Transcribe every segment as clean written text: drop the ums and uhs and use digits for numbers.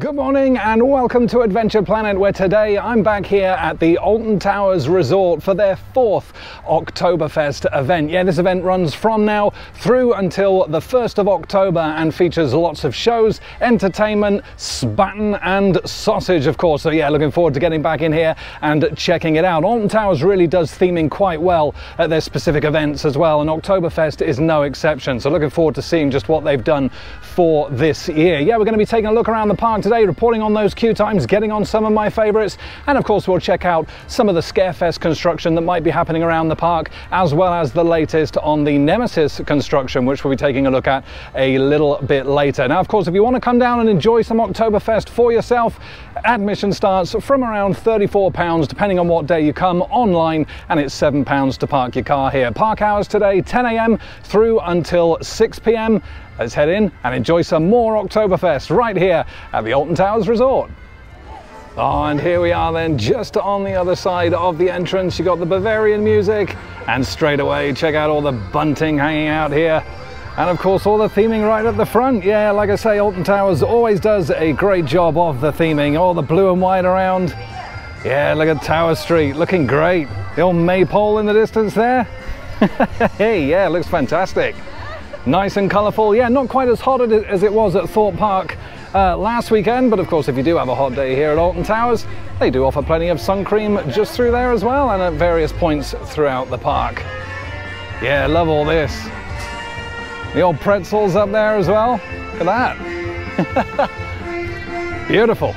Good morning and welcome to Adventure Planet, where today I'm back here at the Alton Towers Resort for their 4th Oktoberfest event. Yeah, this event runs from now through until the 1st of October and features lots of shows, entertainment, spatten and sausage, of course. So yeah, looking forward to getting back in here and checking it out. Alton Towers really does theming quite well at their specific events as well, and Oktoberfest is no exception. So looking forward to seeing just what they've done for this year. Yeah, we're going to be taking a look around the park today, reporting on those queue times, getting on some of my favorites, and of course we'll check out some of the Scarefest construction that might be happening around the park, as well as the latest on the Nemesis construction, which we'll be taking a look at a little bit later. Now, of course, if you want to come down and enjoy some Oktoberfest for yourself, admission starts from around £34, depending on what day you come online, and it's £7 to park your car here. Park hours today, 10 AM through until 6 PM. Let's head in and enjoy some more Oktoberfest right here at the Alton Towers Resort. Oh, and here we are then, just on the other side of the entrance. You got the Bavarian music, and straight away check out all the bunting hanging out here, and of course all the theming right at the front. Yeah, like I say, Alton Towers always does a great job of the theming. All the blue and white around. Yeah, look at Tower Street, looking great. The old maypole in the distance there. Hey, yeah, looks fantastic. Nice and colourful. Yeah, not quite as hot as it was at Thorpe Park last weekend, but of course if you do have a hot day here at Alton Towers, they do offer plenty of sun cream just through there as well, and at various points throughout the park. Yeah, love all this. The old pretzels up there as well. Look at that. Beautiful.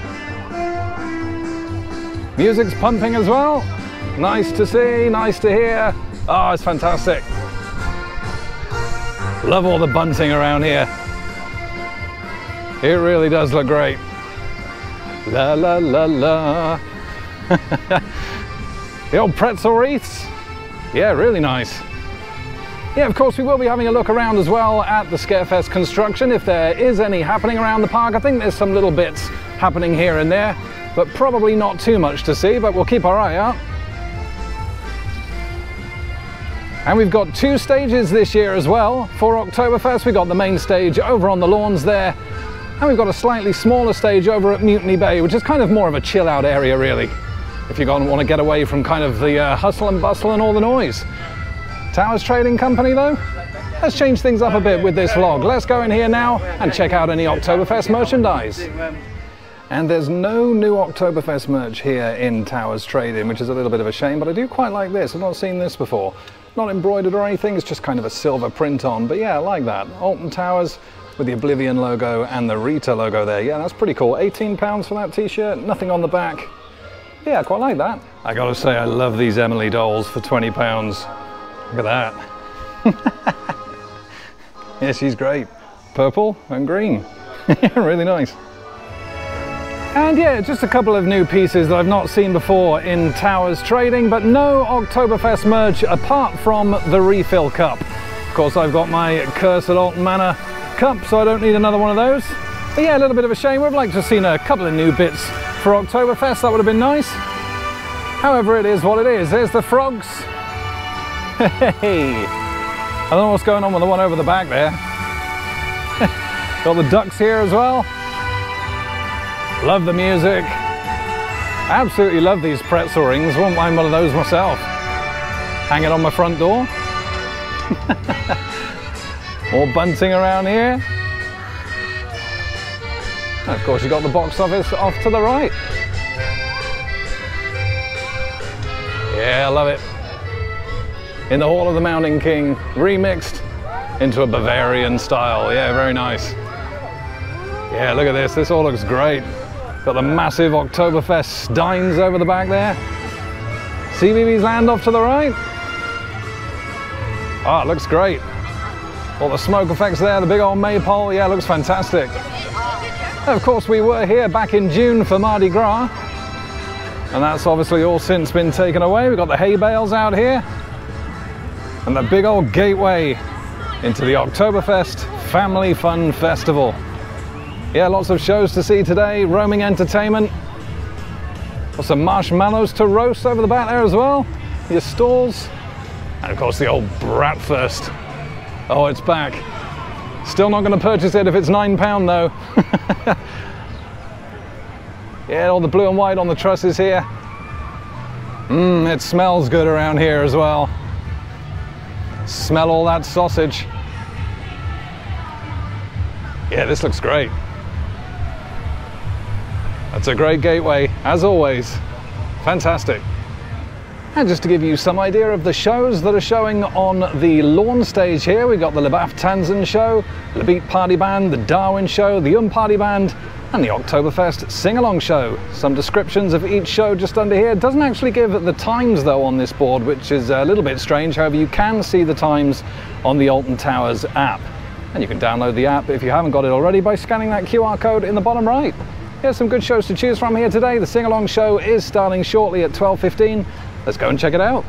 Music's pumping as well. Nice to see, nice to hear. Oh, it's fantastic. Love all the bunting around here. It really does look great. La la la la. The old pretzel wreaths. Yeah, really nice. Yeah, of course we will be having a look around as well at the Scarefest construction, if there is any happening around the park. I think there's some little bits happening here and there, but probably not too much to see, but we'll keep our eye out. And we've got 2 stages this year as well for Oktoberfest. We've got the main stage over on the lawns there, and we've got a slightly smaller stage over at Mutiny Bay, which is kind of more of a chill out area really, if you want to get away from kind of the hustle and bustle and all the noise. Towers Trading Company though, let's change things up a bit with this vlog. Let's go in here now and check out any Oktoberfest merchandise. And there's no new Oktoberfest merch here in Towers Trading, which is a little bit of a shame, but I do quite like this. I've not seen this before. Not embroidered or anything, it's just kind of a silver print on, but yeah, I like that. Alton Towers with the Oblivion logo and the Rita logo there. Yeah, that's pretty cool. £18 for that t-shirt, nothing on the back. Yeah, I quite like that. I gotta say, I love these Emily dolls for £20. Look at that. Yeah, she's great. Purple and green. Really nice. And yeah, just a couple of new pieces that I've not seen before in Towers Trading, but no Oktoberfest merch apart from the refill cup. Of course, I've got my Cursed Alton Manor cup, so I don't need another one of those. But yeah, a little bit of a shame. We'd like to have seen a couple of new bits for Oktoberfest. That would have been nice. However, it is what it is. There's the frogs. Hey, I don't know what's going on with the one over the back there. Got the ducks here as well. Love the music. Absolutely love these pretzel rings. Wouldn't mind one of those myself. Hang it on my front door. More bunting around here. And of course you've got the box office off to the right. Yeah, I love it. In the Hall of the Mountain King, remixed into a Bavarian style. Yeah, very nice. Yeah, look at this. This all looks great. Got the massive Oktoberfest steins over the back there. CBeebies Land off to the right. Oh, it looks great. All the smoke effects there, the big old maypole. Yeah, it looks fantastic. And of course, we were here back in June for Mardi Gras, and that's obviously all since been taken away. We've got the hay bales out here, and the big old gateway into the Oktoberfest Family Fun Festival. Yeah, lots of shows to see today, roaming entertainment. Got some marshmallows to roast over the back there as well. Your stalls. And of course the old Bratwurst. Oh, it's back. Still not going to purchase it if it's £9 though. Yeah, all the blue and white on the trusses here. It smells good around here as well. Smell all that sausage. Yeah, this looks great. That's a great gateway, as always. Fantastic. And just to give you some idea of the shows that are showing on the lawn stage here, we've got the Lebaf Tanzen show, the Beat Party Band, the Darwin show, the Party Band, and the Oktoberfest sing-along show. Some descriptions of each show just under here. It doesn't actually give the times though on this board, which is a little bit strange. However, you can see the times on the Alton Towers app. And you can download the app if you haven't got it already by scanning that QR code in the bottom right. Here's some good shows to choose from here today. The sing-along show is starting shortly at 12:15. Let's go and check it out.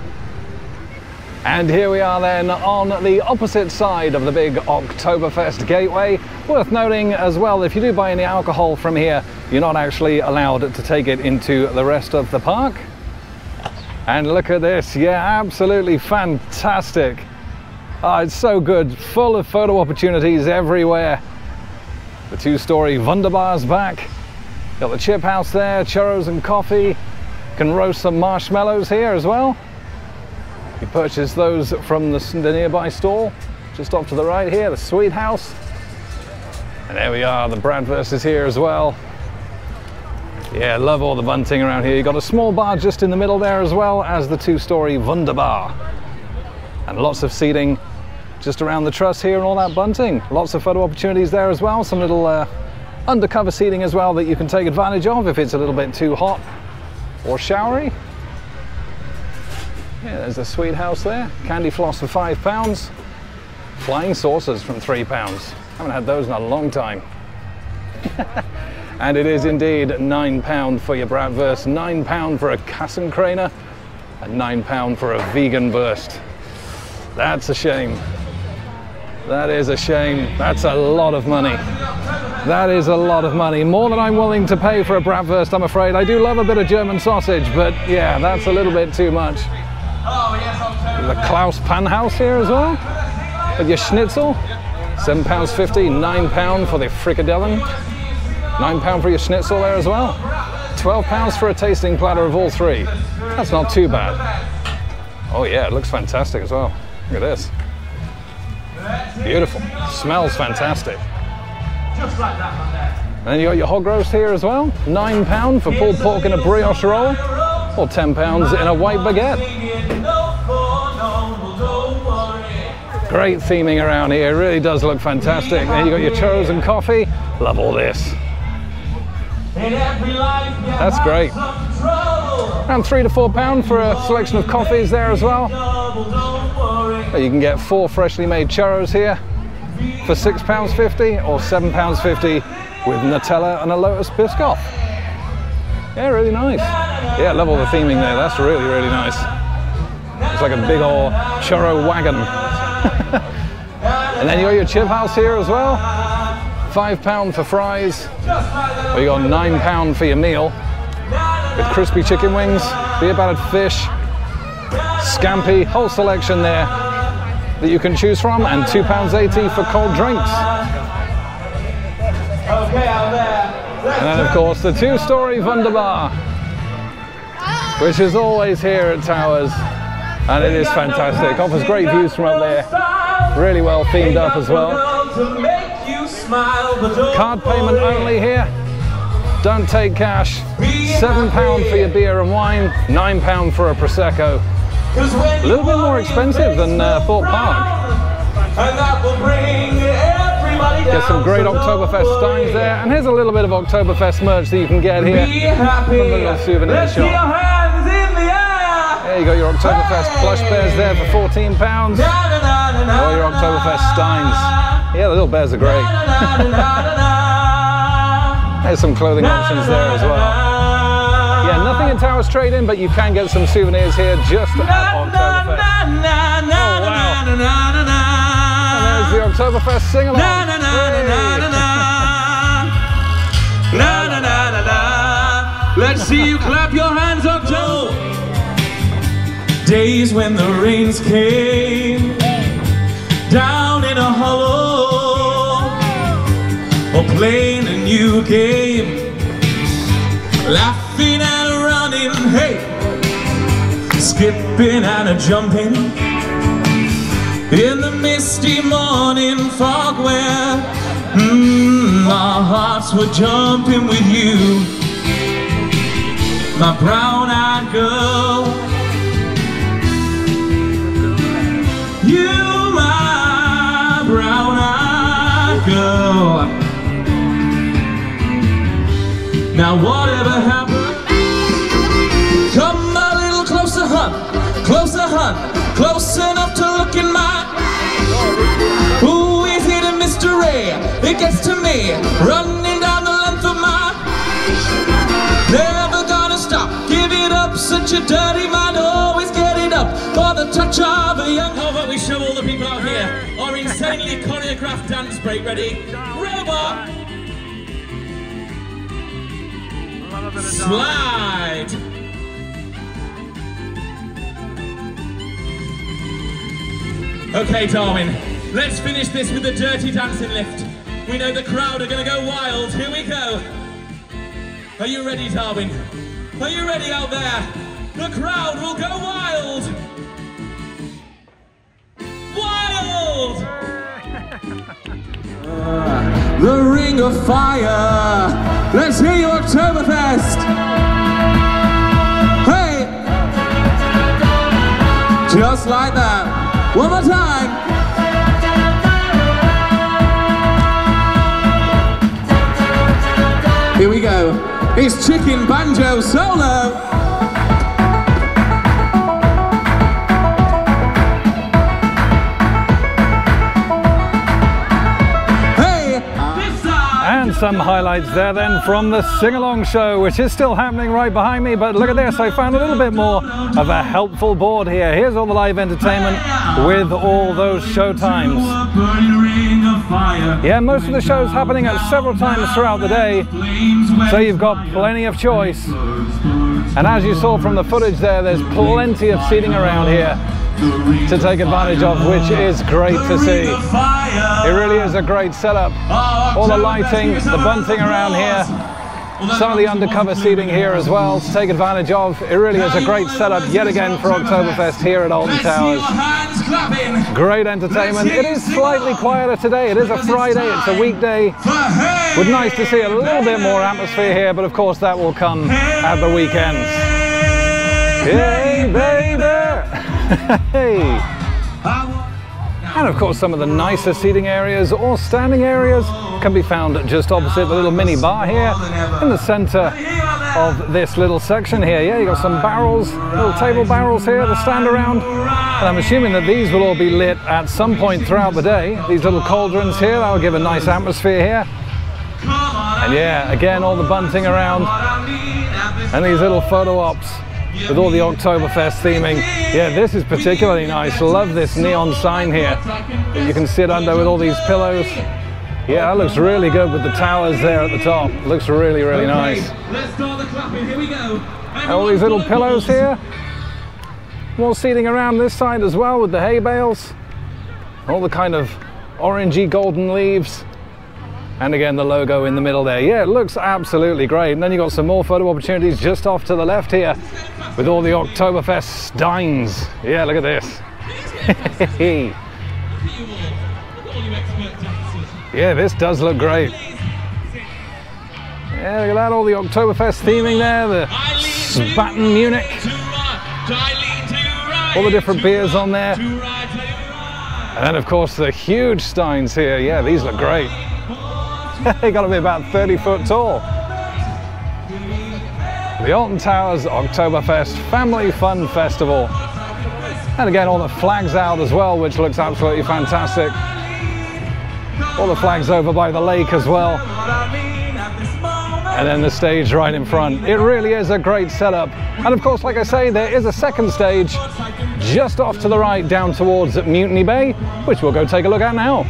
And here we are then on the opposite side of the big Oktoberfest gateway. Worth noting as well, if you do buy any alcohol from here, you're not actually allowed to take it into the rest of the park. And look at this, yeah, absolutely fantastic. Oh, it's so good, full of photo opportunities everywhere. The two-story Wunderbar's back. Got the chip house there, churros and coffee. Can roast some marshmallows here as well. You purchase those from the nearby stall, just off to the right here, the sweet house. And there we are, the Bratwurst is here as well. Yeah, I love all the bunting around here. You've got a small bar just in the middle there as well as the two-story Wunderbar. And lots of seating just around the truss here and all that bunting. Lots of photo opportunities there as well. Some little undercover seating as well that you can take advantage of if it's a little bit too hot or showery. Yeah, there's the sweet house there. Candy floss for £5. Flying saucers from £3. Haven't had those in a long time. And it is indeed £9 for your Bratwurst, £9 for a Kassenkrainer, and £9 for a vegan burst. That's a shame. That is a shame. That's a lot of money. That is a lot of money. More than I'm willing to pay for a Bratwurst, I'm afraid. I do love a bit of German sausage, but yeah, that's a little bit too much. The Klaus Panhaus here as well. With your schnitzel. £7.50, £9 for the frikadellen. £9 for your schnitzel there as well. £12 for a tasting platter of all three. That's not too bad. Oh yeah, it looks fantastic as well. Look at this. Beautiful. Smells fantastic. Just like that one there. And then you got your hog roast here as well. £9 for pulled pork in a brioche roll, or £10 in a white baguette. Great theming around here. It really does look fantastic. And you got your churros and coffee. Love all this. That's great. Around £3 to £4 for a selection of coffees there as well. You can get 4 freshly made churros here for £6.50 or £7.50 with Nutella and a Lotus Biscoff. Yeah, really nice. Yeah, I love all the theming there. That's really, really nice. It's like a big old churro wagon. And then you got your chip house here as well. £5 for fries. Or you got £9 for your meal with crispy chicken wings, beer battered fish, scampi, whole selection there that you can choose from, and £2.80 for cold drinks. And then of course the two-story Wunderbar, which is always here at Towers, and it is fantastic. Offers great views from up there. Really well themed up as well. Card payment only here. Don't take cash. £7 for your beer and wine, £9 for a Prosecco. A little bit more expensive than Thorpe Park. Get some great Oktoberfest steins there. And here's a little bit of Oktoberfest merch that you can get here from the little souvenir shop. There you got your Oktoberfest plush bears there for £14. Or your Oktoberfest steins. Yeah, the little bears are great. There's some clothing options there as well. Yeah, nothing in Towers trade-in, but you can get some souvenirs here just at Oktoberfest. Oh wow! And there's the Oktoberfest sing-along. Let's see you clap your hands, October. Days when the rains came down in a hollow, or playing a new game skipping and a jumping in the misty morning fog where our hearts were jumping with you, my brown-eyed girl. You, my brown-eyed girl. Now whatever happened, come a little closer, hun, close enough to look in my. Ooh, is it a mystery? It gets to me, running down the length of my. Never gonna stop, give it up, such a dirty mind, always get it up for the touch of a young. How about we show all the people out here our insanely choreographed dance break? Ready? Robot! Slide! Okay, Darwin, let's finish this with the dirty dancing lift. We know the crowd are gonna go wild. Here we go. Are you ready, Darwin? Are you ready out there? The crowd will go wild! Wild! The ring of fire! Let's hear you, Oktoberfest! Hey! Just like that. One more time! Here we go. It's Chicken Banjo Solo! And some highlights there then from the sing-along show, which is still happening right behind me. But look at this, I found a little bit more of a helpful board here. Here's all the live entertainment with all those show times. Yeah, most of the shows happening at several times throughout the day, so you've got plenty of choice. And as you saw from the footage there, there's plenty of seating around here to take advantage of, which is great to see. It really is a great setup. All the lighting, the bunting around here, some of the undercover seating here as well to take advantage of. It really is a great setup yet again for Oktoberfest here at Alton Towers. Great entertainment. It is slightly quieter today. It is a Friday, it's a weekday. Would nice to see a little bit more atmosphere here, but of course that will come at the weekends. Hey, baby! Hey! And of course some of the nicer seating areas or standing areas can be found just opposite the little mini bar here in the center of this little section here. Yeah, you got some barrels, little table barrels here to stand around. And I'm assuming that these will all be lit at some point throughout the day. These little cauldrons here, that will give a nice atmosphere here. And yeah, again, all the bunting around. And these little photo ops with all the Oktoberfest theming. Yeah, this is particularly nice. Love this neon sign here that you can sit under with all these pillows. Yeah, that looks really good with the towers there at the top. Looks really, really nice. Let's start the clapping. Here we go. And all these little pillows here. More seating around this side as well with the hay bales. All the kind of orangey golden leaves. And again, the logo in the middle there. Yeah, it looks absolutely great. And then you've got some more photo opportunities just off to the left here with all the Oktoberfest steins. Yeah, look at this. Yeah, this does look great. Yeah, look at that, all the Oktoberfest theming there, the Spaten Munich. All the different beers on there. And then, of course, the huge steins here. Yeah, these look great. They got to be about 30 foot tall. The Alton Towers Oktoberfest Family Fun Festival. And again, all the flags out as well, which looks absolutely fantastic. All the flags over by the lake as well. And then the stage right in front. It really is a great setup. And of course, like I say, there is a second stage just off to the right down towards Mutiny Bay, which we'll go take a look at now.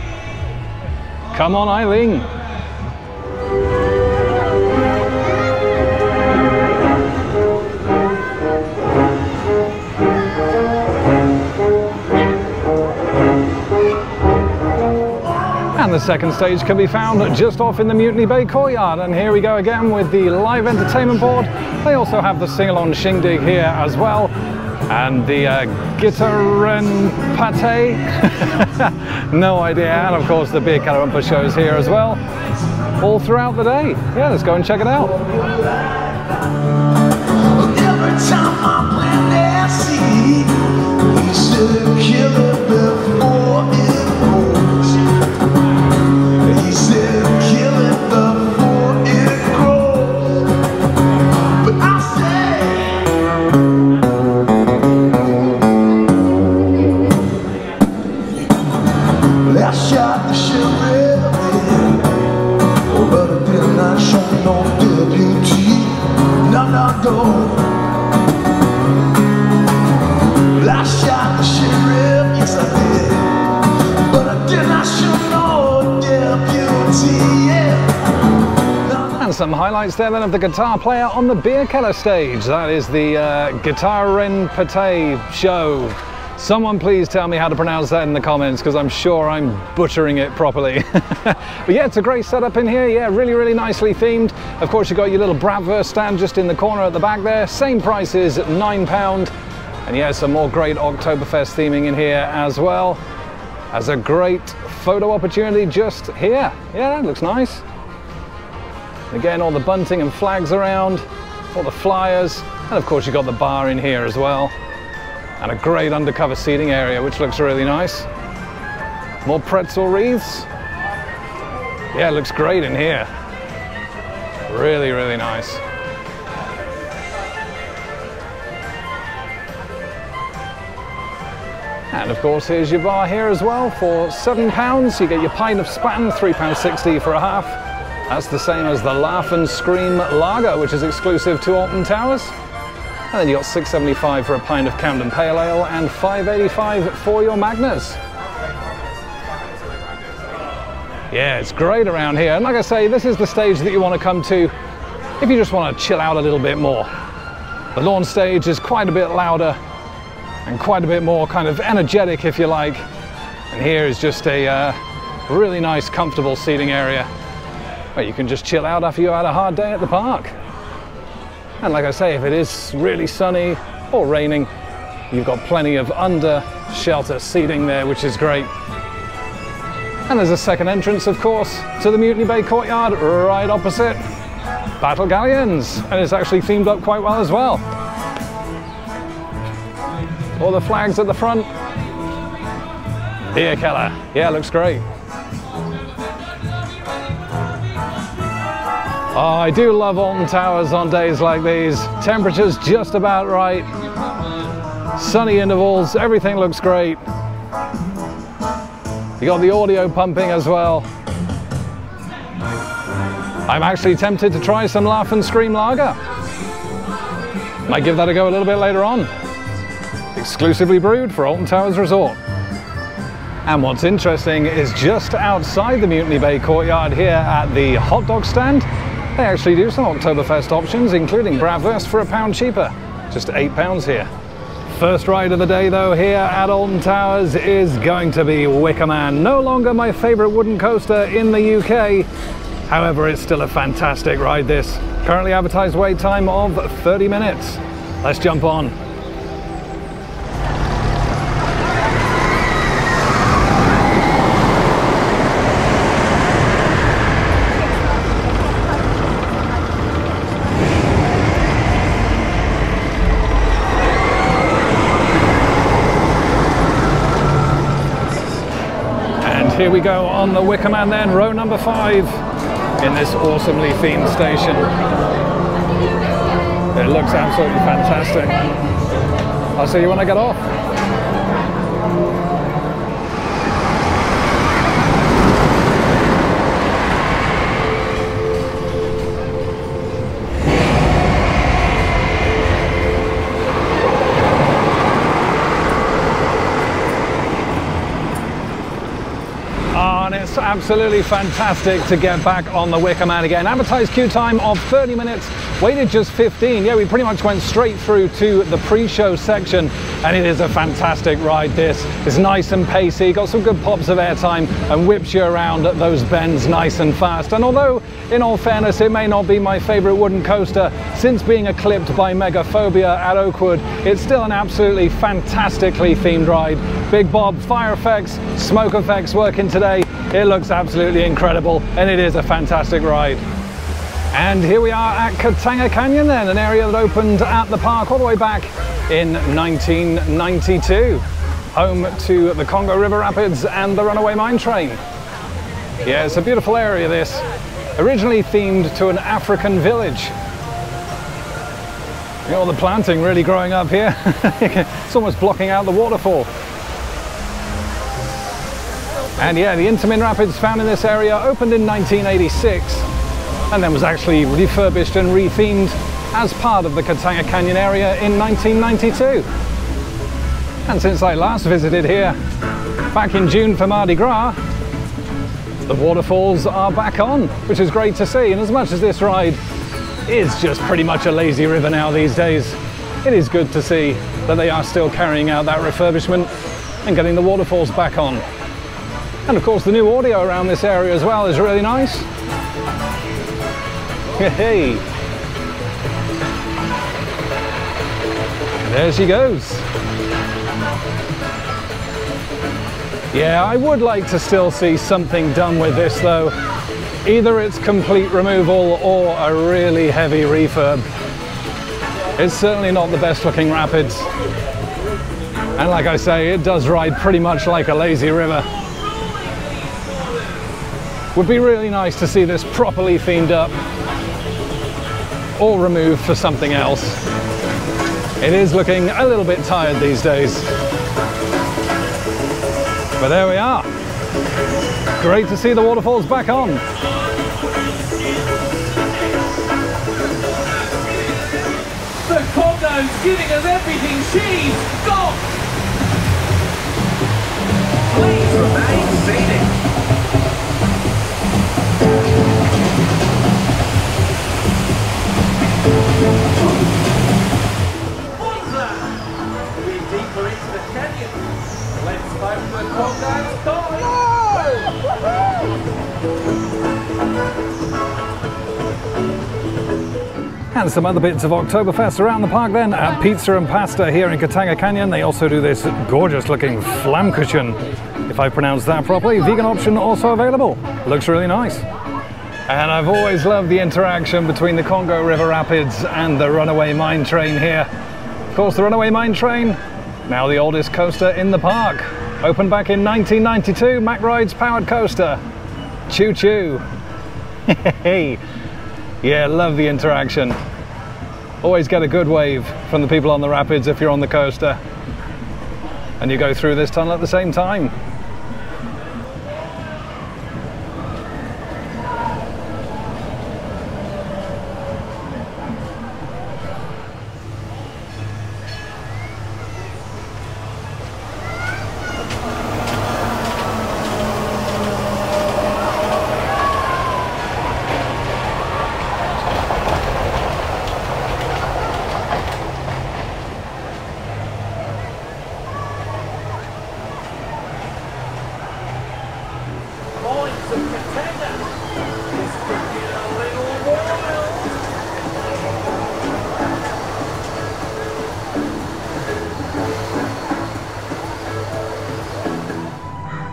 Come on, Eileen. And the second stage can be found just off in the Mutiny Bay courtyard. And here we go again with the live entertainment board. They also have the sing-along shindig here as well. And the Gitarren Pate, no idea. And of course the beer caliber shows here as well, all throughout the day. Yeah, let's go and check it out. Every time I plant that seed, we should kill it before it grows. He said kill it before it grows. But I say I shot the sheriff, but it did not show no deputy. No, no. I shot the sheriff, yes I did, but I did not show no deputy, yeah. And some highlights there then of the guitar player on the beer keller stage. That is the Gitarren Pate show. Someone please tell me how to pronounce that in the comments, because I'm sure I'm butchering it properly. But yeah, it's a great setup in here. Yeah, really, really nicely themed. Of course, you've got your little Bratwurst stand just in the corner at the back there. Same price is £9. And yeah, some more great Oktoberfest theming in here as well. As a great photo opportunity just here. Yeah, that looks nice. Again, all the bunting and flags around, all the flyers. And of course, you've got the bar in here as well. And a great undercover seating area, which looks really nice. More pretzel wreaths. Yeah, it looks great in here. Really, really nice. And of course, here's your bar here as well for £7. You get your pint of Spaten, £3.60 for a half. That's the same as the Laugh and Scream Lager, which is exclusive to Alton Towers. And then you got £6.75 for a pint of Camden Pale Ale and £5.85 for your Magners. Yeah, it's great around here. And like I say, this is the stage that you want to come to if you just want to chill out a little bit more. The lawn stage is quite a bit louder and quite a bit more kind of energetic, if you like. And here is just a really nice, comfortable seating area where you can just chill out after you had a hard day at the park. And like I say, if it is really sunny or raining, you've got plenty of under shelter seating there, which is great. And there's a second entrance, of course, to the Mutiny Bay courtyard right opposite Battle Galleons. And it's actually themed up quite well as well. All the flags at the front. Beer keller. Yeah, looks great. Oh, I do love Alton Towers on days like these. Temperature's just about right. Sunny intervals, everything looks great. You got the audio pumping as well. I'm actually tempted to try some Laugh and Scream Lager. Might give that a go a little bit later on. Exclusively brewed for Alton Towers Resort. And what's interesting is just outside the Mutiny Bay courtyard here at the hot dog stand, they actually do some Oktoberfest options, including Bratwurst for £1 cheaper, just £8 here. First ride of the day though here at Alton Towers is going to be Wicker Man. No longer my favourite wooden coaster in the UK, however it's still a fantastic ride this. Currently advertised wait time of 30 minutes. Let's jump on. Here we go on the Wicker Man then, row number 5 in this awesomely themed station. It looks absolutely fantastic. I'll see you when I get off. absolutely fantastic to get back on the Wicker Man again. Advertised queue time of 30 minutes, waited just 15. Yeah, we pretty much went straight through to the pre-show section, and it is a fantastic ride this. It's nice and pacey, got some good pops of airtime, and whips you around those bends nice and fast. And although, in all fairness, it may not be my favourite wooden coaster since being eclipsed by Megaphobia at Oakwood, it's still an absolutely fantastically themed ride. Big Bob, fire effects, smoke effects working today. It looks absolutely incredible, and it is a fantastic ride. And here we are at Katanga Canyon then, an area that opened at the park all the way back in 1992. Home to the Congo River Rapids and the Runaway Mine Train. Yeah, it's a beautiful area this. Originally themed to an African village. You know, all the planting really growing up here. It's almost blocking out the waterfall. And yeah, the Intamin Rapids found in this area opened in 1986 and then was actually refurbished and rethemed as part of the Katanga Canyon area in 1992. And since I last visited here back in June for Mardi Gras, the waterfalls are back on, which is great to see. And as much as this ride is just pretty much a lazy river now these days, it is good to see that they are still carrying out that refurbishment and getting the waterfalls back on. And of course the new audio around this area as well is really nice. Hey, there she goes. Yeah, I would like to still see something done with this though. Either it's complete removal or a really heavy refurb. It's certainly not the best looking rapids. And like I say, it does ride pretty much like a lazy river. Would be really nice to see this properly themed up or removed for something else. It is looking a little bit tired these days. But there we are. Great to see the waterfalls back on. The Congo's giving us everything she's got! Please remain seated. What's that? We're deeper into the canyon. Let's hope the Congo's die! And some other bits of Oktoberfest around the park then at Pizza and Pasta here in Katanga Canyon. They also do this gorgeous looking Flammkuchen, if I pronounced that properly. Vegan option also available. Looks really nice. And I've always loved the interaction between the Congo River Rapids and the Runaway Mine Train here. Of course, the Runaway Mine Train, now the oldest coaster in the park. Opened back in 1992, Mack Rides powered coaster. Choo choo. Hey. Yeah, love the interaction. Always get a good wave from the people on the rapids if you're on the coaster. And you go through this tunnel at the same time.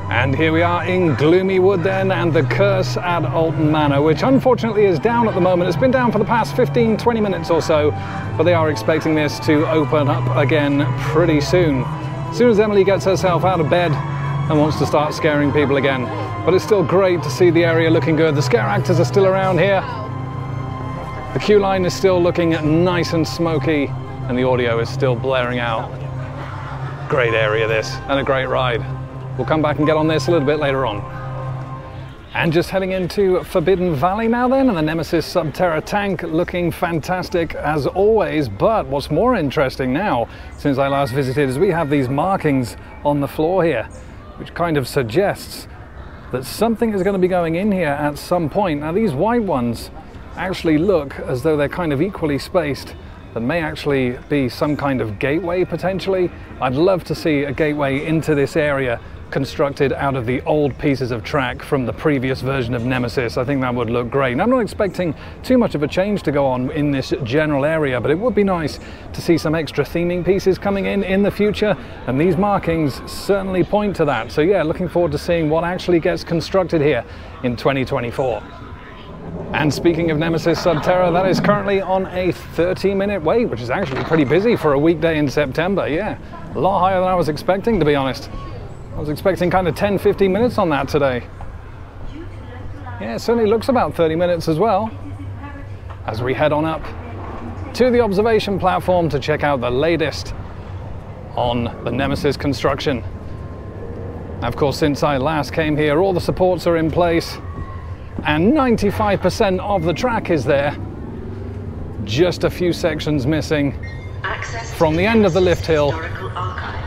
And here we are in Gloomy Wood then, and the Curse at Alton Manor, which unfortunately is down at the moment. It's been down for the past 15-20 minutes or so, but they are expecting this to open up again pretty soon. As soon as Emily gets herself out of bed and wants to start scaring people again. But it's still great to see the area looking good. The scare actors are still around here. The queue line is still looking nice and smoky, and the audio is still blaring out. Great area this, and a great ride. We'll come back and get on this a little bit later on. And just heading into Forbidden Valley now then, and the Nemesis Subterra tank looking fantastic as always. But what's more interesting now, since I last visited, is we have these markings on the floor here, which kind of suggests that something is going to be going in here at some point. Now these white ones actually look as though they're kind of equally spaced. That may actually be some kind of gateway potentially. I'd love to see a gateway into this area constructed out of the old pieces of track from the previous version of Nemesis. I think that would look great. And I'm not expecting too much of a change to go on in this general area, but it would be nice to see some extra theming pieces coming in the future, and these markings certainly point to that. So yeah, looking forward to seeing what actually gets constructed here in 2024. And speaking of Nemesis Subterra, that is currently on a 30-minute wait, which is actually pretty busy for a weekday in September. Yeah, a lot higher than I was expecting, to be honest. I was expecting kind of 10-15 minutes on that today. Yeah, it certainly looks about 30 minutes as well, as we head on up to the observation platform to check out the latest on the Nemesis construction. Of course, since I last came here, all the supports are in place and 95% of the track is there. Just a few sections missing from the end of the lift hill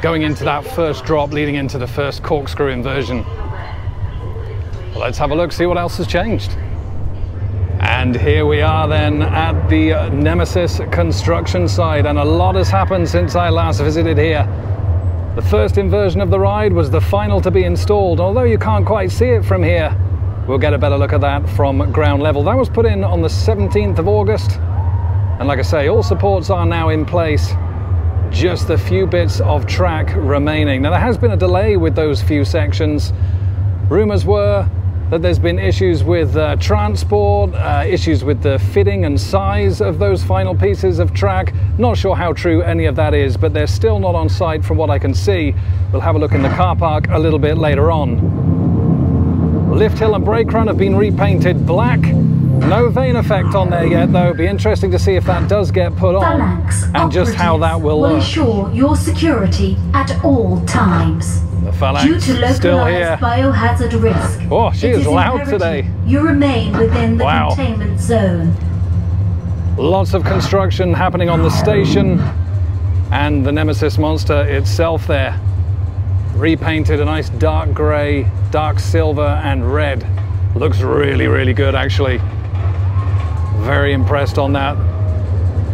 going into that first drop leading into the first corkscrew inversion. Well, let's have a look, see what else has changed. And here we are then at the Nemesis construction site, and a lot has happened since I last visited here. The first inversion of the ride was the final to be installed. Although you can't quite see it from here, we'll get a better look at that from ground level. That was put in on the 17th of August. And like I say, all supports are now in place. Just a few bits of track remaining. Now there has been a delay with those few sections. Rumors were that there's been issues with transport, issues with the fitting and size of those final pieces of track. Not sure how true any of that is, but they're still not on site from what I can see. We'll have a look in the car park a little bit later on. Lift hill and brake run have been repainted black. No vane effect on there yet though. Be interesting to see if that does get put on and just how that will look. Ensure your security at all times. The Phalanx Due to localized biohazard risk, oh, she is loud today. You remain within the containment zone. Lots of construction happening on the station and the Nemesis monster itself there. Repainted a nice dark grey, dark silver and red. Looks really, really good actually. Very impressed on that.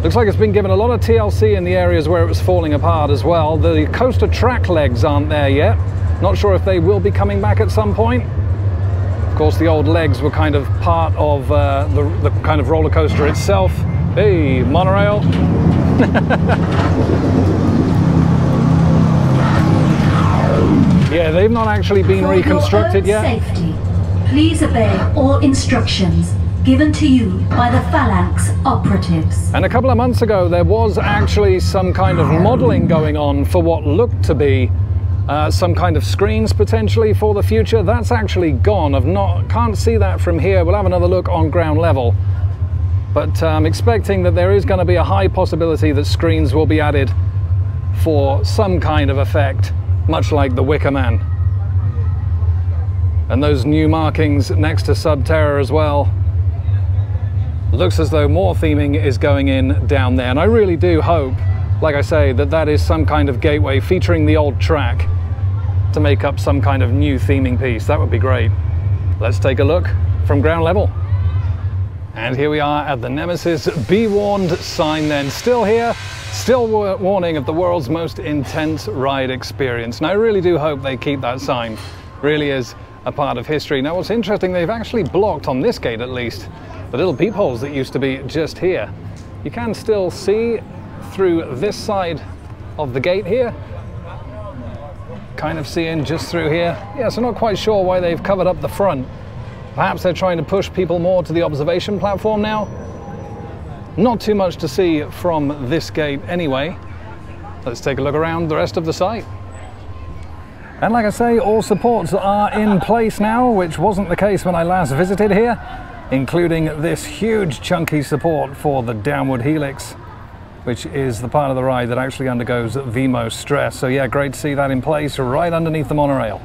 Looks like it's been given a lot of TLC in the areas where it was falling apart as well. The coaster track legs aren't there yet. Not sure if they will be coming back at some point. Of course, the old legs were kind of part of the kind of roller coaster itself. Hey, monorail. Yeah, they've not actually been reconstructed yet. Safety, please obey all instructions given to you by the Phalanx operatives. And a couple of months ago, there was actually some kind of modeling going on for what looked to be some kind of screens potentially for the future. That's actually gone. Can't see that from here. We'll have another look on ground level. But I'm expecting that there is going to be a high possibility that screens will be added for some kind of effect, much like the Wicker Man. And those new markings next to Subterra as well. Looks as though more theming is going in down there, and I really do hope, like I say, that that is some kind of gateway featuring the old track to make up some kind of new theming piece. That would be great. Let's take a look from ground level. And here we are at the Nemesis Be Warned sign then. Still here, still warning of the world's most intense ride experience. And I really do hope they keep that sign. Really is a part of history. Now what's interesting, they've actually blocked, on this gate at least, the little peepholes that used to be just here. You can still see through this side of the gate here. Kind of seeing just through here. Yeah, so not quite sure why they've covered up the front. Perhaps they're trying to push people more to the observation platform now. Not too much to see from this gate anyway. Let's take a look around the rest of the site. And like I say, all supports are in place now, which wasn't the case when I last visited here, including this huge chunky support for the downward helix, which is the part of the ride that actually undergoes the most stress. So yeah, great to see that in place right underneath the monorail.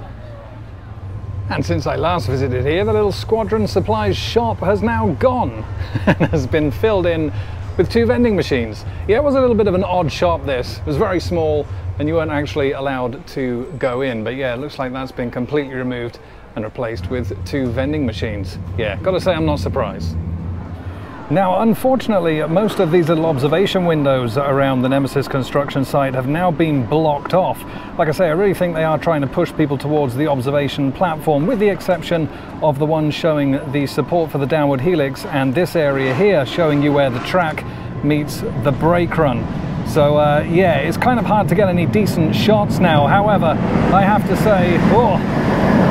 And since I last visited here, the little Squadron Supplies shop has now gone and has been filled in with 2 vending machines. Yeah, it was a little bit of an odd shop this. It was very small and you weren't actually allowed to go in. But yeah, it looks like that's been completely removed and replaced with 2 vending machines. Yeah, gotta say I'm not surprised. Now, unfortunately, most of these little observation windows around the Nemesis construction site have now been blocked off. Like I say, I really think they are trying to push people towards the observation platform, with the exception of the one showing the support for the downward helix and this area here showing you where the track meets the brake run. So yeah, it's kind of hard to get any decent shots now. However, I have to say, oh,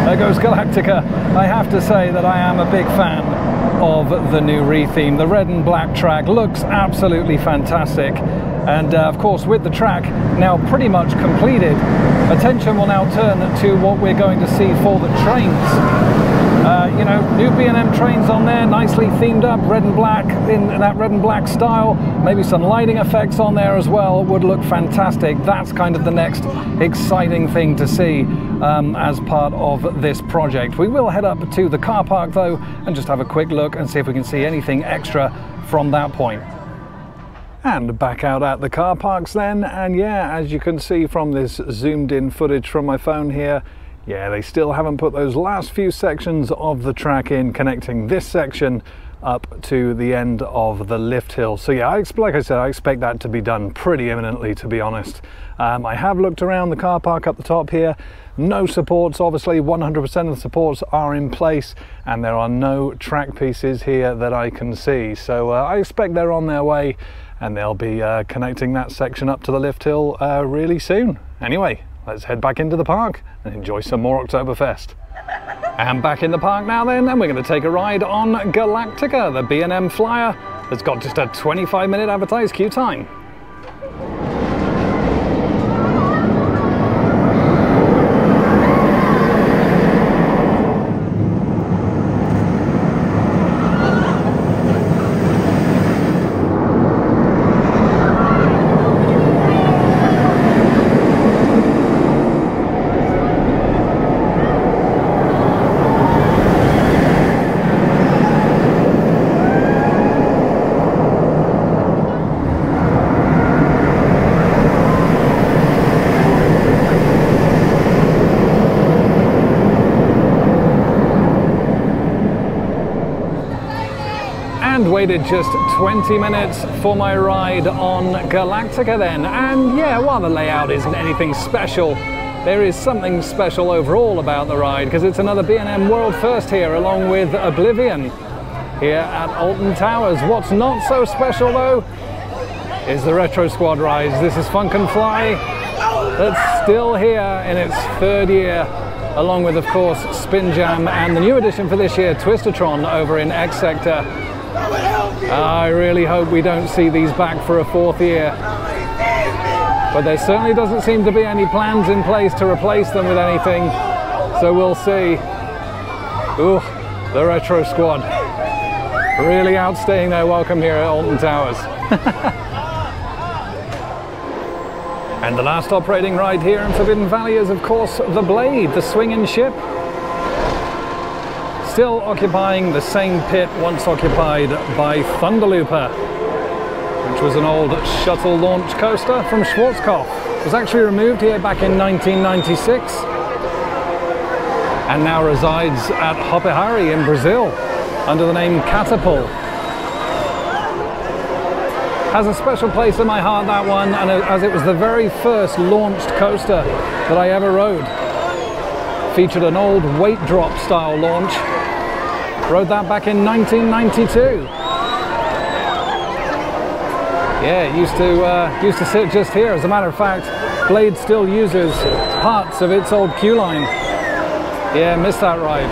there goes Galactica. I have to say that I am a big fan of the new retheme. The red and black track looks absolutely fantastic, and of course, with the track now pretty much completed, attention will now turn to what we're going to see for the trains. You know, new B&M trains on there, nicely themed up, red and black, in that red and black style. Maybe some lighting effects on there as well would look fantastic. That's kind of the next exciting thing to see as part of this project. We will head up to the car park though and just have a quick look and see if we can see anything extra from that point. And back out at the car parks then, and yeah, as you can see from this zoomed in footage from my phone here, yeah, they still haven't put those last few sections of the track in, connecting this section up to the end of the lift hill. So yeah, like I said, I expect that to be done pretty imminently, to be honest. I have looked around the car park up the top here. No supports, obviously 100% of the supports are in place, and there are no track pieces here that I can see. So I expect they're on their way, and they'll be connecting that section up to the lift hill really soon. Anyway, let's head back into the park and enjoy some more Oktoberfest. And back in the park now then, and we're going to take a ride on Galactica, the B&M Flyer that's got just a 25-minute advertised queue time. Waited just 20 minutes for my ride on Galactica then, and yeah, while the layout isn't anything special, there is something special overall about the ride, because it's another B&M world first here, along with Oblivion here at Alton Towers. What's not so special though is the Retro Squad ride. This is Funk and Fly that's still here in its 3rd year, along with of course Spin Jam and the new addition for this year, Twistertron over in X Sector. I really hope we don't see these back for a 4th year, but there certainly doesn't seem to be any plans in place to replace them with anything, so we'll see. Ooh, the Retro Squad really outstaying their welcome here at Alton Towers. And the last operating ride here in Forbidden Valley is of course the Blade, the swinging ship. Still occupying the same pit once occupied by Thunderlooper, which was an old shuttle launch coaster from Schwarzkopf. It was actually removed here back in 1996 and now resides at Hopi Hari in Brazil under the name Catapult. Has a special place in my heart, that one, and as it was the very first launched coaster that I ever rode. Featured an old weight drop style launch. Rode that back in 1992. Yeah, it used to sit just here. As a matter of fact, Blade still uses parts of its old queue line. Yeah, missed that ride.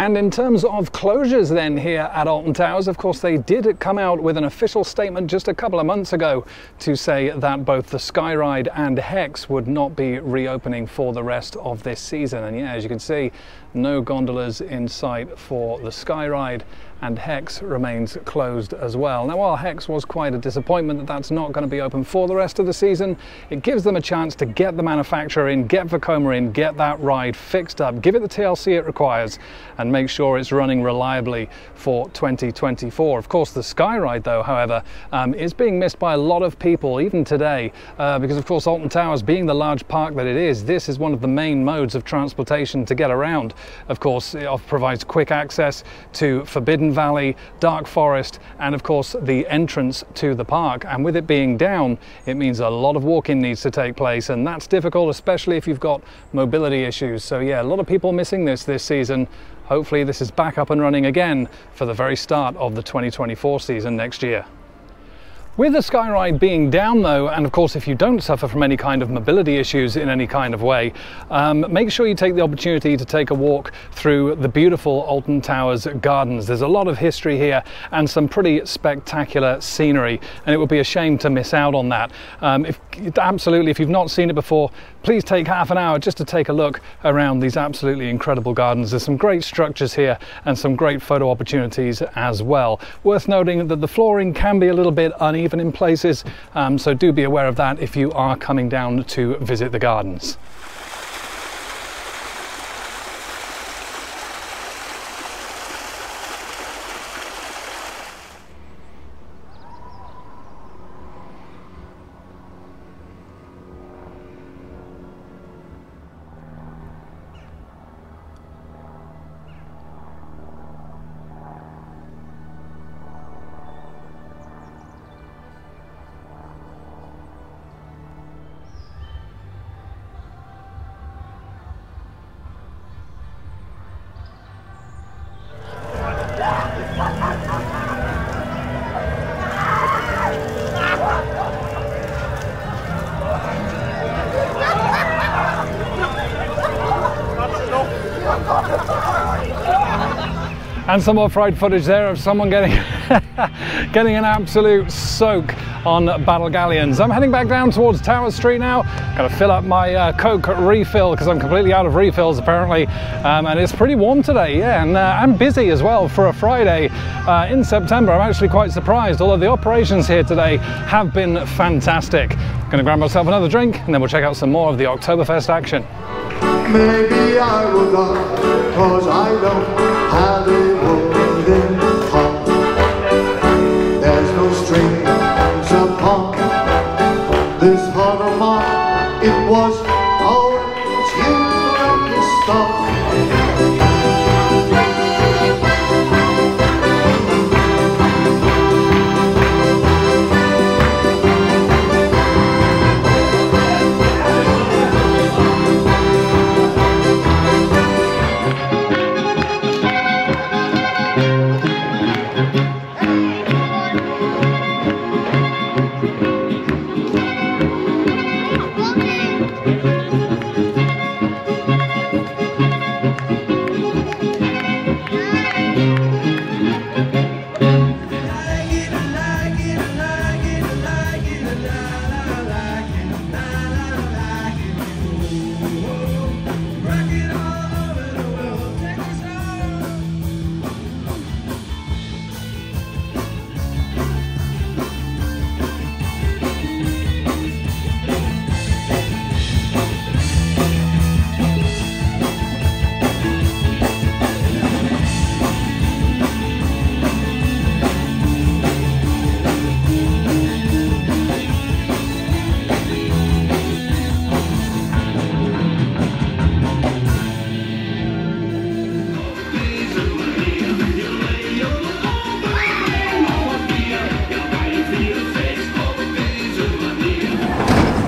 And in terms of closures then here at Alton Towers, of course they did come out with an official statement just a couple of months ago to say that both the Skyride and Hex would not be reopening for the rest of this season. And yeah, as you can see, no gondolas in sight for the Skyride, and Hex remains closed as well. Now, while Hex was quite a disappointment that that's not going to be open for the rest of the season, it gives them a chance to get the manufacturer in, get Vekoma in, get that ride fixed up, give it the TLC it requires, and make sure it's running reliably for 2024. Of course, the Skyride though, however, is being missed by a lot of people even today, because of course Alton Towers, being the large park that it is, this is one of the main modes of transportation to get around. Of course, it provides quick access to Forbidden Valley, Dark Forest, and of course the entrance to the park. And with it being down, it means a lot of walking needs to take place, and that's difficult, especially if you've got mobility issues. So yeah, a lot of people missing this season. Hopefully this is back up and running again for the very start of the 2024 season next year. With the Skyride being down though, and of course if you don't suffer from any kind of mobility issues in any kind of way, make sure you take the opportunity to take a walk through the beautiful Alton Towers gardens. There's a lot of history here and some pretty spectacular scenery, and it would be a shame to miss out on that. Absolutely, if you've not seen it before, please take half an hour just to take a look around these absolutely incredible gardens. There's some great structures here and some great photo opportunities as well. Worth noting that the flooring can be a little bit uneven in places, so do be aware of that if you are coming down to visit the gardens. And some more fried footage there of someone getting getting an absolute soak on Battle Galleons. I'm heading back down towards Tower Street now. Gotta fill up my Coke refill because I'm completely out of refills apparently, and it's pretty warm today, yeah, and I'm busy as well for a Friday in September. I'm actually quite surprised, although the operations here today have been fantastic. Gonna grab myself another drink and then we'll check out some more of the Oktoberfest action. Maybe I will not, 'cause I know how they would in heart. There's no strings upon this heart of mine. It was always you from the start.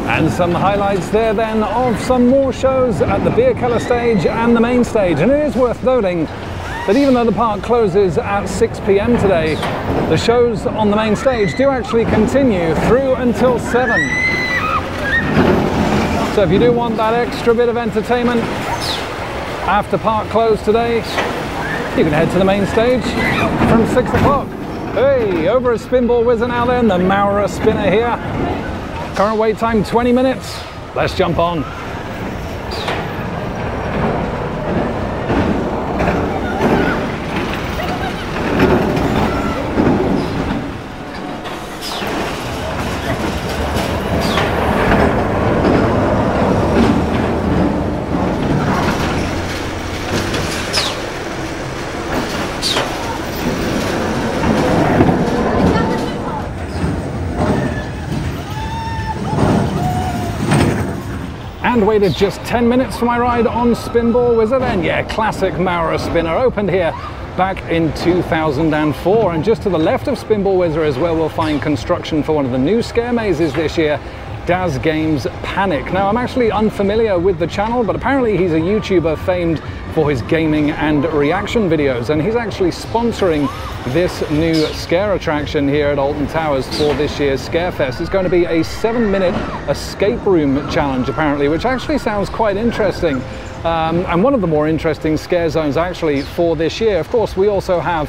And some highlights there then of some more shows at the beer cellar stage and the main stage. And it is worth noting that even though the park closes at 6 p.m. today, the shows on the main stage do actually continue through until 7. So if you do want that extra bit of entertainment after park close today, you can head to the main stage from 6 o'clock. Hey, over a Spinball Whizzer now then, the Maurer spinner here. Current wait time 20 minutes. Let's jump on. And waited just 10 minutes for my ride on Spinball Wizard then. Yeah, classic Maurer spinner, opened here back in 2004. And just to the left of Spinball Wizard as well, we'll find construction for one of the new scare mazes this year, Daz Games Panic. Now, I'm actually unfamiliar with the channel, but apparently he's a YouTuber famed for his gaming and reaction videos, and he's actually sponsoring this new scare attraction here at Alton Towers for this year's Scarefest. It's going to be a 7-minute escape room challenge, apparently, which actually sounds quite interesting. And one of the more interesting scare zones actually for this year. Of course, we also have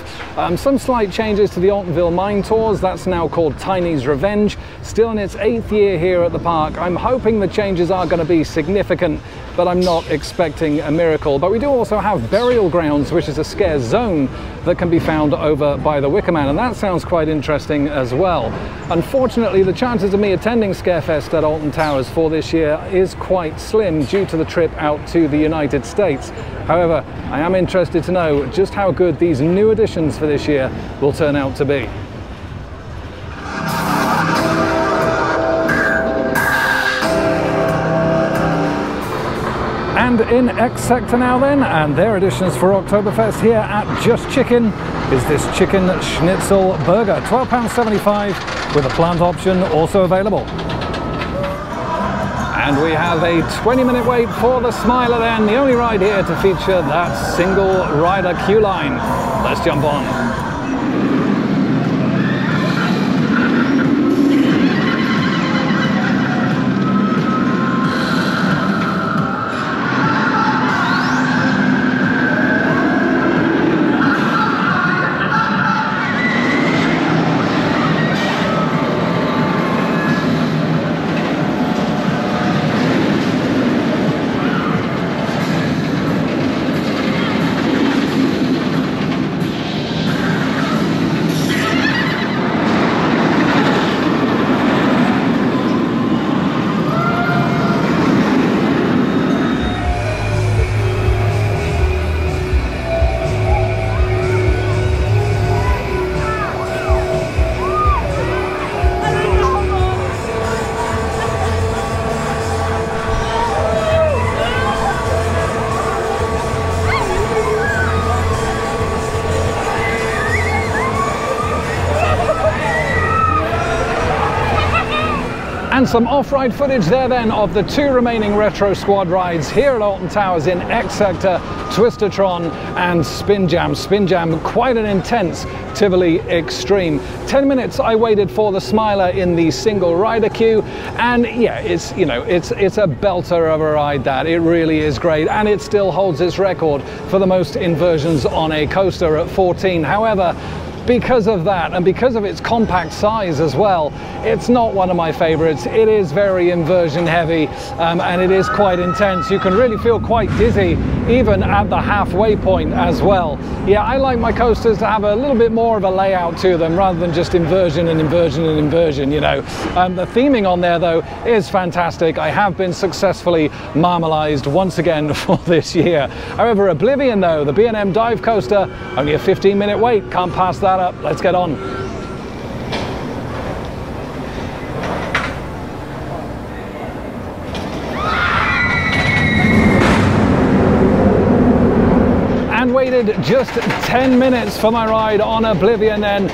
some slight changes to the Altonville Mine Tours. That's now called Tiny's Revenge. Still in its 8th year here at the park. I'm hoping the changes are going to be significant, but I'm not expecting a miracle. But we do also have Burial Grounds, which is a scare zone that can be found over by the Wicker Man, and that sounds quite interesting as well. Unfortunately, the chances of me attending Scarefest at Alton Towers for this year is quite slim due to the trip out to the United States. However, I am interested to know just how good these new additions for this year will turn out to be. And in X Sector now then, and their additions for Oktoberfest here at Just Chicken is this chicken schnitzel burger, £12.75 with a plant option also available. And we have a 20-minute wait for the Smiler then, the only ride here to feature that single rider queue line. Let's jump on. And some off-ride footage there then of the 2 remaining Retro Squad rides here at Alton Towers in X Sector, Twistertron and Spin Jam. Spin Jam, quite an intense Tivoli Extreme. 10 minutes I waited for the Smiler in the single rider queue, and yeah, it's, you know, it's a belter of a ride, that. It really is great, and it still holds its record for the most inversions on a coaster at 14. However, because of that, and because of its compact size as well, it's not one of my favorites. It is very inversion heavy, and it is quite intense. You can really feel quite dizzy even at the halfway point as well. Yeah, I like my coasters to have a little bit more of a layout to them rather than just inversion and inversion and inversion, you know. The theming on there though is fantastic. I have been successfully marmalized once again for this year. However, Oblivion though, the B&M dive coaster, only a 15-minute wait, can't pass that up. Let's get on. And waited just 10 minutes for my ride on Oblivion then.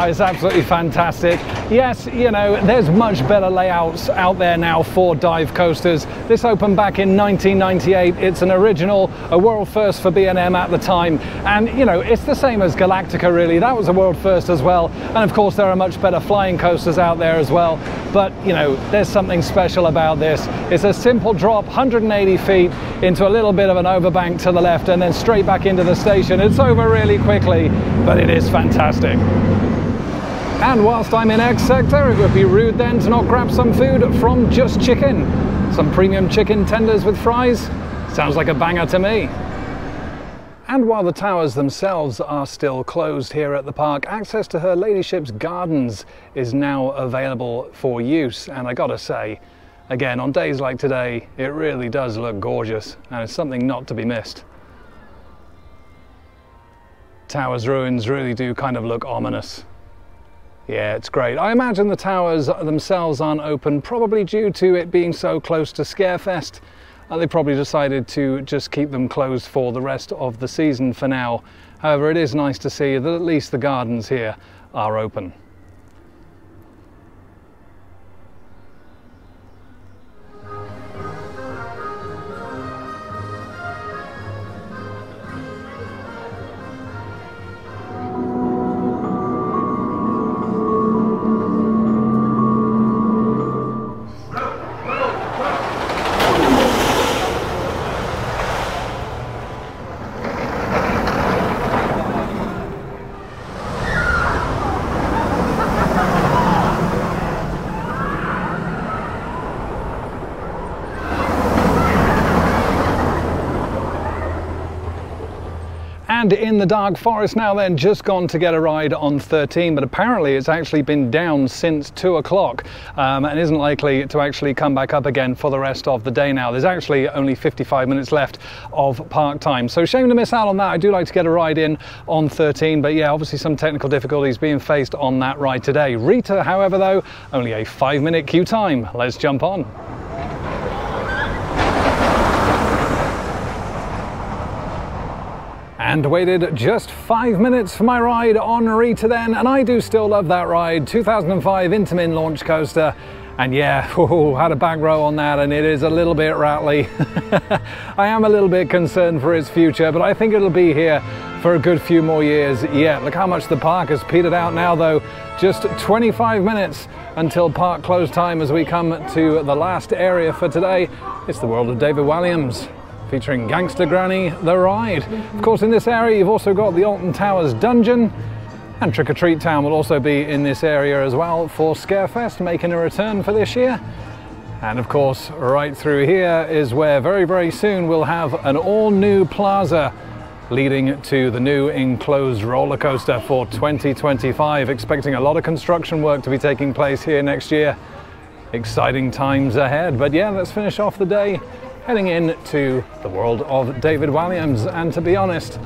It's absolutely fantastic. Yes, you know, there's much better layouts out there now for dive coasters. This opened back in 1998. It's an original, a world first for B&M at the time. And, you know, it's the same as Galactica, really. That was a world first as well. And of course, there are much better flying coasters out there as well. But, you know, there's something special about this. It's a simple drop, 180 feet into a little bit of an overbank to the left and then straight back into the station. It's over really quickly, but it is fantastic. And whilst I'm in X Sector, it would be rude then to not grab some food from Just Chicken. Some premium chicken tenders with fries. Sounds like a banger to me. And while the towers themselves are still closed here at the park, access to Her Ladyship's gardens is now available for use. And I gotta say, again, on days like today, it really does look gorgeous, and it's something not to be missed. Towers ruins really do kind of look ominous. Yeah, it's great. I imagine the towers themselves aren't open, probably due to it being so close to Scarefest. They probably decided to just keep them closed for the rest of the season for now. However, it is nice to see that at least the gardens here are open. And in the dark forest now then, just gone to get a ride on 13, but apparently it's actually been down since 2 o'clock and isn't likely to actually come back up again for the rest of the day now. There's actually only 55 minutes left of park time, so shame to miss out on that. I do like to get a ride in on 13, but yeah, obviously some technical difficulties being faced on that ride today. Rita, however, though, only a 5-minute queue time. Let's jump on. And waited just 5 minutes for my ride on Rita then, and I do still love that ride. 2005 Intamin launch coaster, and yeah, had a back row on that, and it is a little bit rattly. I am a little bit concerned for its future, but I think it'll be here for a good few more years yet. Look how much the park has petered out now though. Just 25 minutes until park close time as we come to the last area for today. It's the world of David Walliams, featuring Gangster Granny the ride. Of course, in this area you've also got the Alton Towers dungeon, and Trick or Treat Town will also be in this area as well for Scarefest, making a return for this year. And of course, right through here is where very, very soon we'll have an all-new plaza leading to the new enclosed roller coaster for 2025. Expecting a lot of construction work to be taking place here next year. Exciting times ahead. But yeah, let's finish off the day heading into the world of David Walliams. And to be honest,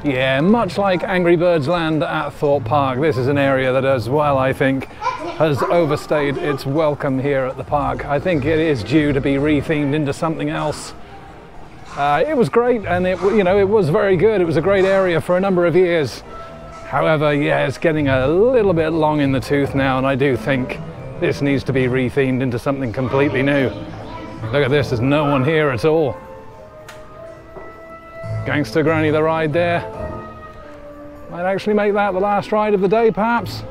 yeah, much like Angry Birds Land at Thorpe Park, this is an area that as well, I think, has overstayed its welcome here at the park. I think it is due to be rethemed into something else. It was great, and it was very good. It was a great area for a number of years. However, yeah, it's getting a little bit long in the tooth now, and I do think this needs to be rethemed into something completely new. Look at this, there's no one here at all. Gangster Granny the ride there. Might actually make that the last ride of the day, perhaps.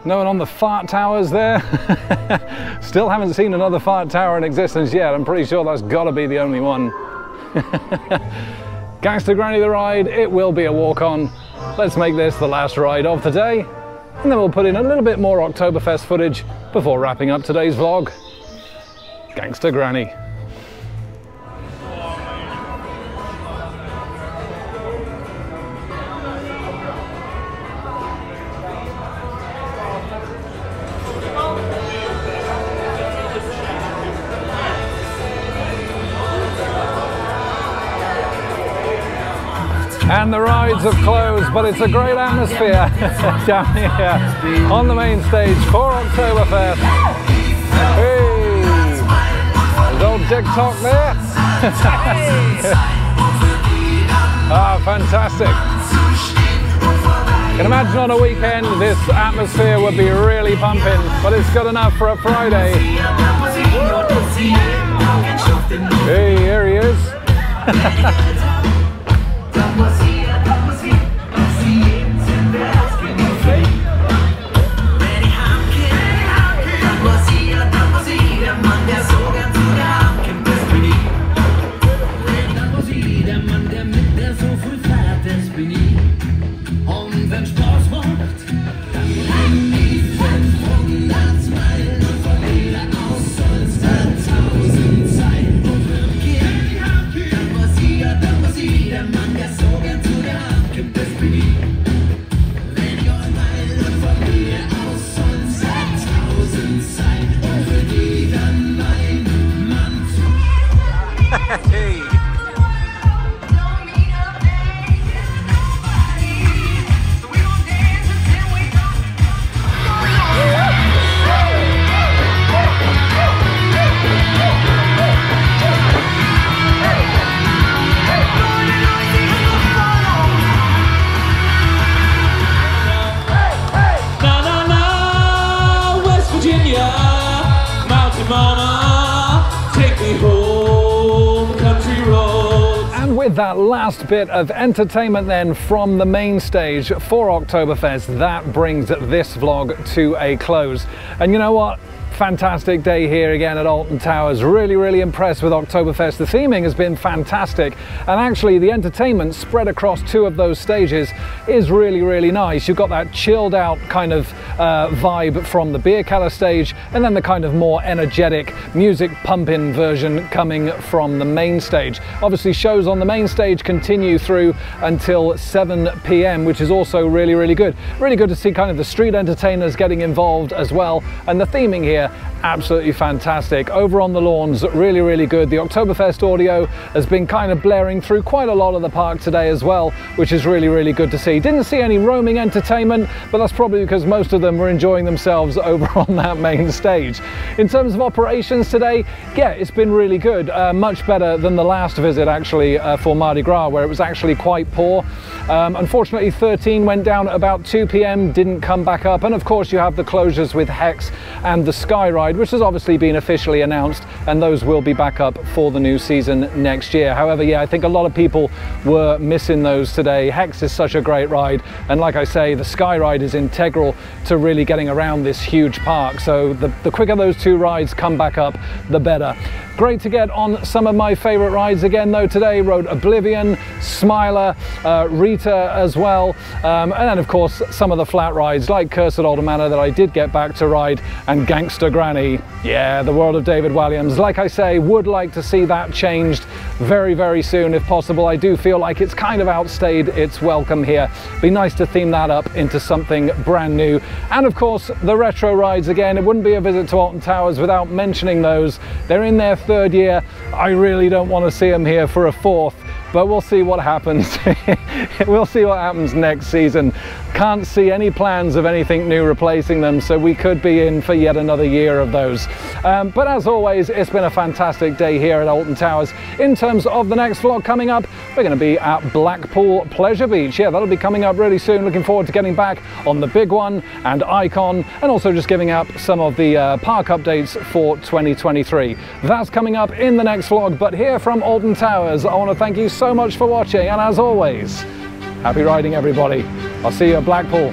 No one on the fart towers there. Still haven't seen another fart tower in existence yet. I'm pretty sure that's got to be the only one. Gangster Granny the ride, it will be a walk-on. Let's make this the last ride of the day, and then we'll put in a little bit more Oktoberfest footage before wrapping up today's vlog. Gangster Granny. And the rides have closed, but it's a great atmosphere down here on the main stage for Oktoberfest. Hey, there's old Dick Talk there. Ah, fantastic. You can imagine on a weekend this atmosphere would be really pumping, but it's good enough for a Friday. Hey, here he is. with that last bit of entertainment then from the main stage for Oktoberfest, that brings this vlog to a close. And you know what? Fantastic day here again at Alton Towers. Really impressed with Oktoberfest. The theming has been fantastic, and actually the entertainment spread across two of those stages is really nice. You've got that chilled out kind of vibe from the beer keller stage, and then the kind of more energetic music pumping version coming from the main stage. Obviously shows on the main stage continue through until 7 p.m, which is also really good. Really good to see kind of the street entertainers getting involved as well, and the theming here absolutely fantastic. Over on the lawns, really good. The Oktoberfest audio has been kind of blaring through quite a lot of the park today as well, which is really good to see. Didn't see any roaming entertainment, but that's probably because most of them were enjoying themselves over on that main stage. In terms of operations today, yeah, it's been really good. Much better than the last visit actually for Mardi Gras, where it was actually quite poor. Unfortunately 13 went down at about 2 p.m, didn't come back up, and of course you have the closures with Hex and the Sky Ride, which has obviously been officially announced, and those will be back up for the new season next year. However, yeah, I think a lot of people were missing those today. Hex is such a great ride, and like I say, the Sky Ride is integral to really getting around this huge park, so the quicker those two rides come back up, the better. Great to get on some of my favorite rides again though today. Rode Oblivion, Smiler, Rita as well, and then of course some of the flat rides like Cursed Alder Manor that I did get back to ride, and Gangster Granny. Yeah, the world of David Walliams. Like I say, would like to see that changed very soon if possible. I do feel like it's kind of outstayed its welcome here. Be nice to theme that up into something brand new. And of course the retro rides again. It wouldn't be a visit to Alton Towers without mentioning those. They're in their third year. I really don't want to see them here for a fourth, but we'll see what happens. We'll see what happens next season. Can't see any plans of anything new replacing them, so we could be in for yet another year of those. But as always, it's been a fantastic day here at Alton Towers. In terms of the next vlog coming up, we're going to be at Blackpool Pleasure Beach. Yeah, that'll be coming up really soon. Looking forward to getting back on the big one and Icon, and also just giving up some of the park updates for 2023. That's coming up in the next vlog, but here from Alton Towers, I want to thank you so much for watching, and as always, happy riding everybody. I'll see you at Blackpool.